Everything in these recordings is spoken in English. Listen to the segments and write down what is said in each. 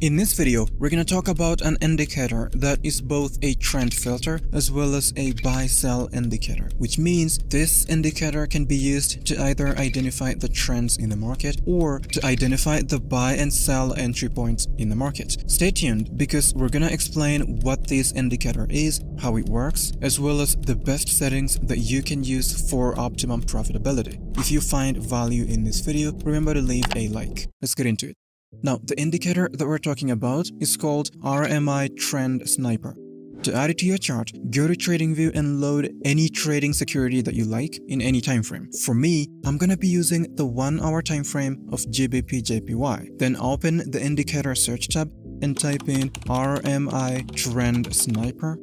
In this video, we're going to talk about an indicator that is both a trend filter as well as a buy-sell indicator, which means this indicator can be used to either identify the trends in the market or to identify the buy and sell entry points in the market. Stay tuned because we're going to explain what this indicator is, how it works, as well as the best settings that you can use for optimum profitability. If you find value in this video, remember to leave a like. Let's get into it. Now, the indicator that we're talking about is called RMI Trend Sniper. To add it to your chart, go to TradingView and load any trading security that you like in any time frame. For me, I'm gonna be using the 1 hour time frame of GBP/JPY. Then open the indicator search tab and type in RMI Trend Sniper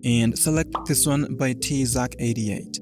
and select this one by TZAC88.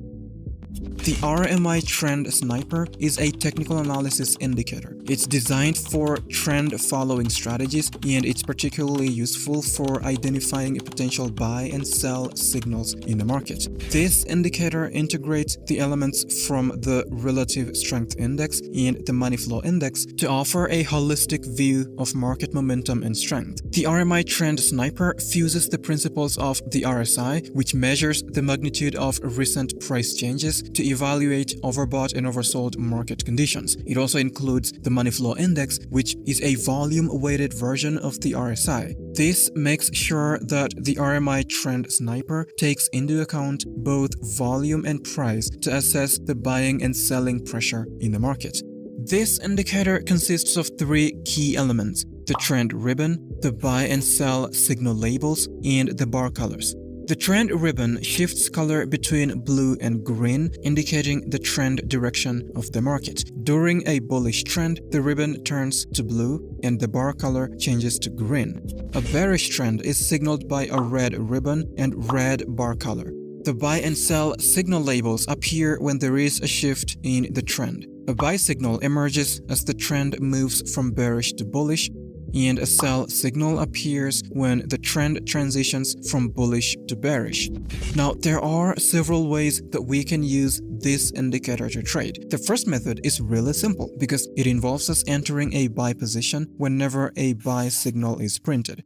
The RMI Trend Sniper is a technical analysis indicator. It's designed for trend-following strategies, and it's particularly useful for identifying potential buy and sell signals in the market. This indicator integrates the elements from the Relative Strength Index and the Money Flow Index to offer a holistic view of market momentum and strength. The RMI Trend Sniper fuses the principles of the RSI, which measures the magnitude of recent price changes, to evaluate overbought and oversold market conditions. It also includes the Money Flow Index, which is a volume-weighted version of the RSI. This makes sure that the RMI Trend Sniper takes into account both volume and price to assess the buying and selling pressure in the market. This indicator consists of 3 key elements: the trend ribbon, the buy and sell signal labels, and the bar colors. The trend ribbon shifts color between blue and green, indicating the trend direction of the market. During a bullish trend, the ribbon turns to blue and the bar color changes to green. A bearish trend is signaled by a red ribbon and red bar color. The buy and sell signal labels appear when there is a shift in the trend. A buy signal emerges as the trend moves from bearish to bullish, and a sell signal appears when the trend transitions from bullish to bearish. Now, there are several ways that we can use this indicator to trade. The first method is really simple because it involves us entering a buy position whenever a buy signal is printed.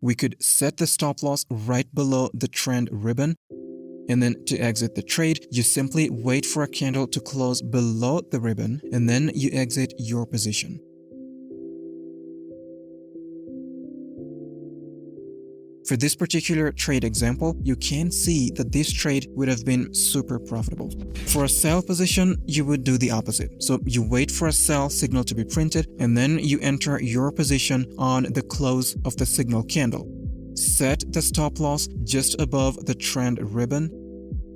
We could set the stop loss right below the trend ribbon, and then to exit the trade, you simply wait for a candle to close below the ribbon, and then you exit your position. For this particular trade example, you can see that this trade would have been super profitable. For a sell position, you would do the opposite. So you wait for a sell signal to be printed, and then you enter your position on the close of the signal candle. Set the stop loss just above the trend ribbon,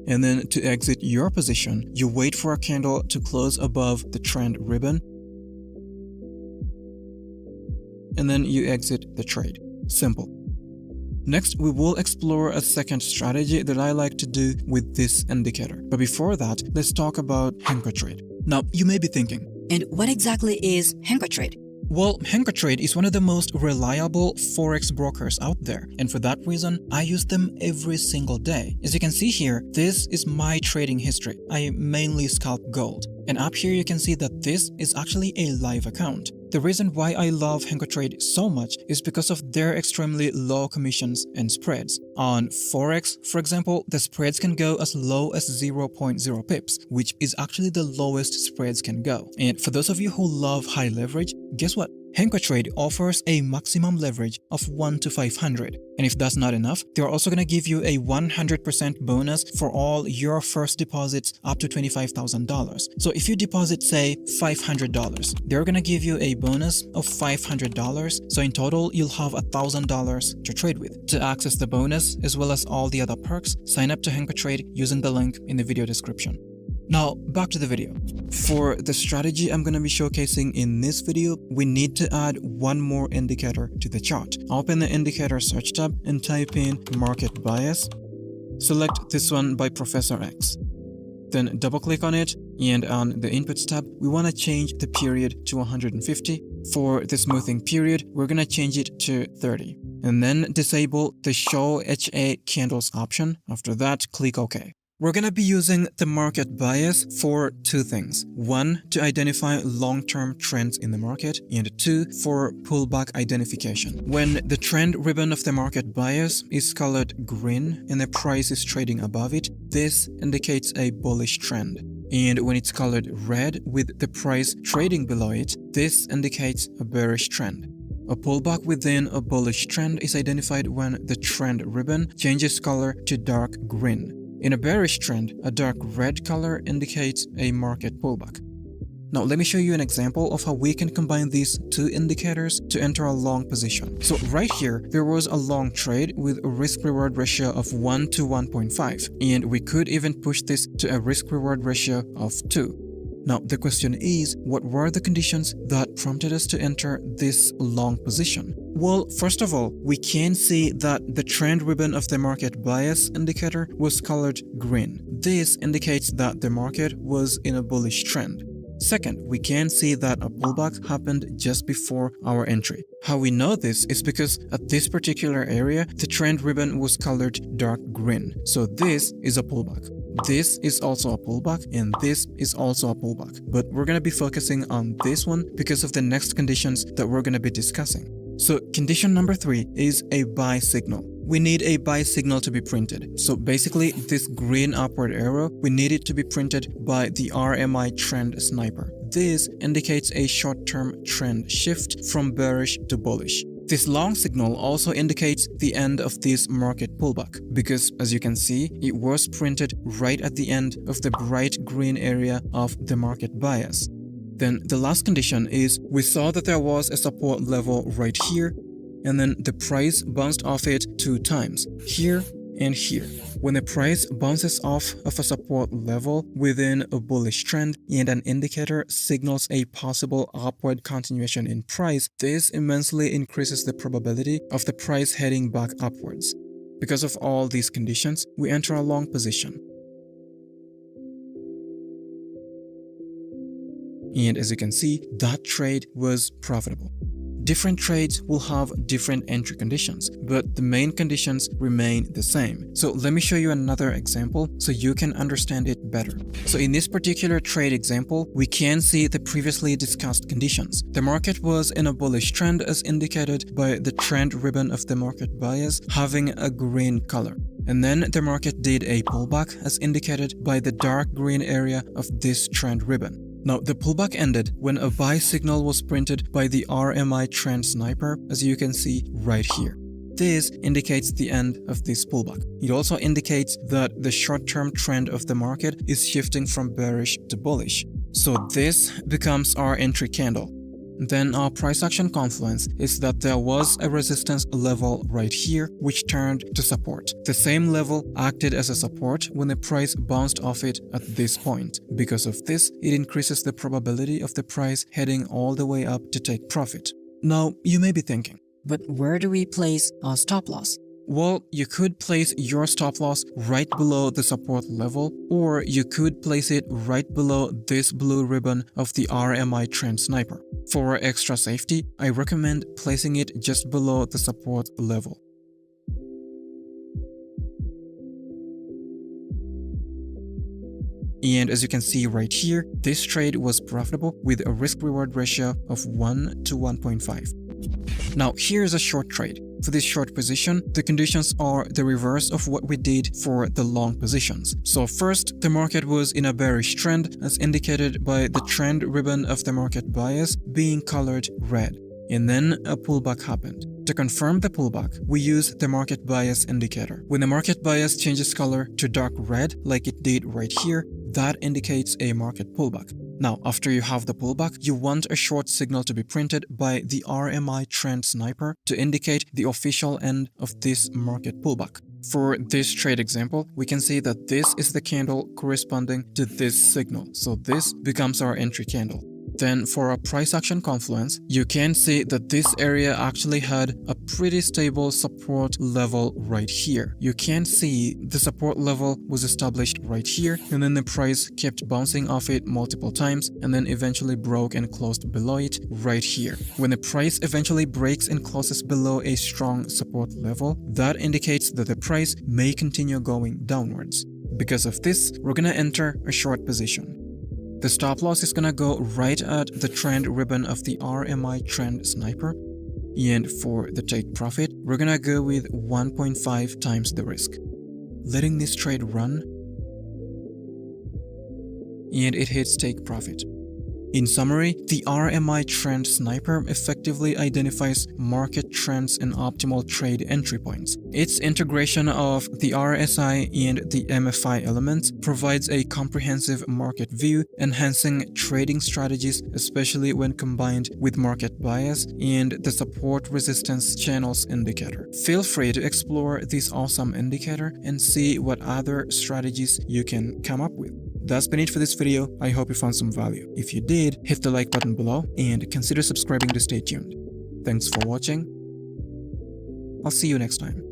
and then to exit your position, you wait for a candle to close above the trend ribbon, and then you exit the trade. Simple. Next, we will explore a second strategy that I like to do with this indicator. But before that, let's talk about Henko Trade. Now, you may be thinking, And what exactly is Henko Trade? well, Henko Trade is one of the most reliable forex brokers out there, and for that reason, I use them every single day. As you can see here, this is my trading history. I mainly scalp gold, and up here you can see that this is actually a live account. The reason why I love Henko Trade so much is because of their extremely low commissions and spreads. On Forex, for example, the spreads can go as low as 0.0 pips, which is actually the lowest spreads can go. And for those of you who love high leverage, guess what? Henko Trade offers a maximum leverage of 1 to 500. And if that's not enough, they're also going to give you a 100% bonus for all your first deposits up to $25,000. So if you deposit, say, $500, they're going to give you a bonus of $500. So in total, you'll have $1,000 to trade with. To access the bonus, as well as all the other perks, sign up to Henko Trade using the link in the video description. Now, back to the video. For the strategy I'm going to be showcasing in this video, we need to add one more indicator to the chart. Open the indicator search tab and type in market bias. Select this one by Professor X. Then double click on it, and on the inputs tab, we want to change the period to 150. For the smoothing period, we're going to change it to 30. And then disable the show HA candles option. After that, click OK. We're gonna be using the market bias for two things. One, to identify long-term trends in the market, and two, for pullback identification. When the trend ribbon of the market bias is colored green and the price is trading above it, this indicates a bullish trend. And when it's colored red with the price trading below it, this indicates a bearish trend. A pullback within a bullish trend is identified when the trend ribbon changes color to dark green. In a bearish trend, a dark red color indicates a market pullback. Now let me show you an example of how we can combine these two indicators to enter a long position. So right here, there was a long trade with a risk-reward ratio of 1 to 1.5, and we could even push this to a risk-reward ratio of 2. Now the question is, what were the conditions that prompted us to enter this long position? Well, first of all, we can see that the trend ribbon of the market bias indicator was colored green. This indicates that the market was in a bullish trend. Second, we can see that a pullback happened just before our entry. How we know this is because at this particular area, the trend ribbon was colored dark green. So this is a pullback. This is also a pullback, and this is also a pullback. But we're going to be focusing on this one because of the next conditions that we're going to be discussing. So condition number 3 is a buy signal. We need a buy signal to be printed. So basically, this green upward arrow, we need it to be printed by the RMI trend sniper. This indicates a short-term trend shift from bearish to bullish. This long signal also indicates the end of this market pullback because, as you can see, it was printed right at the end of the bright green area of the market bias. Then the last condition is we saw that there was a support level right here, and then the price bounced off it 2 times, here and here. When the price bounces off of a support level within a bullish trend and an indicator signals a possible upward continuation in price, this immensely increases the probability of the price heading back upwards. Because of all these conditions, we enter a long position. And as you can see, that trade was profitable. Different trades will have different entry conditions, but the main conditions remain the same. So let me show you another example so you can understand it better. So in this particular trade example, we can see the previously discussed conditions. The market was in a bullish trend as indicated by the trend ribbon of the market bias having a green color. And then the market did a pullback as indicated by the dark green area of this trend ribbon. Now, the pullback ended when a buy signal was printed by the RMI trend sniper, as you can see right here. This indicates the end of this pullback. It also indicates that the short-term trend of the market is shifting from bearish to bullish. So this becomes our entry candle. Then our price action confluence is that there was a resistance level right here which turned to support. The same level acted as a support when the price bounced off it at this point. Because of this, it increases the probability of the price heading all the way up to take profit. Now, you may be thinking, But where do we place our stop loss? well, you could place your stop loss right below the support level, or you could place it right below this blue ribbon of the RMI trend sniper. For extra safety, I recommend placing it just below the support level. And as you can see right here, this trade was profitable with a risk-reward ratio of 1 to 1.5. Now here's a short trade. For this short position, the conditions are the reverse of what we did for the long positions. So first, the market was in a bearish trend as indicated by the trend ribbon of the market bias being colored red. And then a pullback happened. To confirm the pullback, we use the market bias indicator. When the market bias changes color to dark red like it did right here, that indicates a market pullback. Now, after you have the pullback, you want a short signal to be printed by the RMI trend sniper to indicate the official end of this market pullback. For this trade example, we can see that this is the candle corresponding to this signal, so this becomes our entry candle. Then for a price action confluence, you can see that this area actually had a pretty stable support level right here. You can see the support level was established right here, and then the price kept bouncing off it multiple times and then eventually broke and closed below it right here. When the price eventually breaks and closes below a strong support level, that indicates that the price may continue going downwards. Because of this, we're gonna enter a short position. The stop loss is gonna go right at the trend ribbon of the RMI Trend Sniper. And for the take profit, we're gonna go with 1.5 times the risk. Letting this trade run, and it hits take profit. In summary, the RMI Trend Sniper effectively identifies market trends and optimal trade entry points. Its integration of the RSI and the MFI elements provides a comprehensive market view, enhancing trading strategies, especially when combined with market bias and the support resistance channels indicator. Feel free to explore this awesome indicator and see what other strategies you can come up with. That's been it for this video. I hope you found some value. If you did, hit the like button below and consider subscribing to stay tuned. Thanks for watching. I'll see you next time.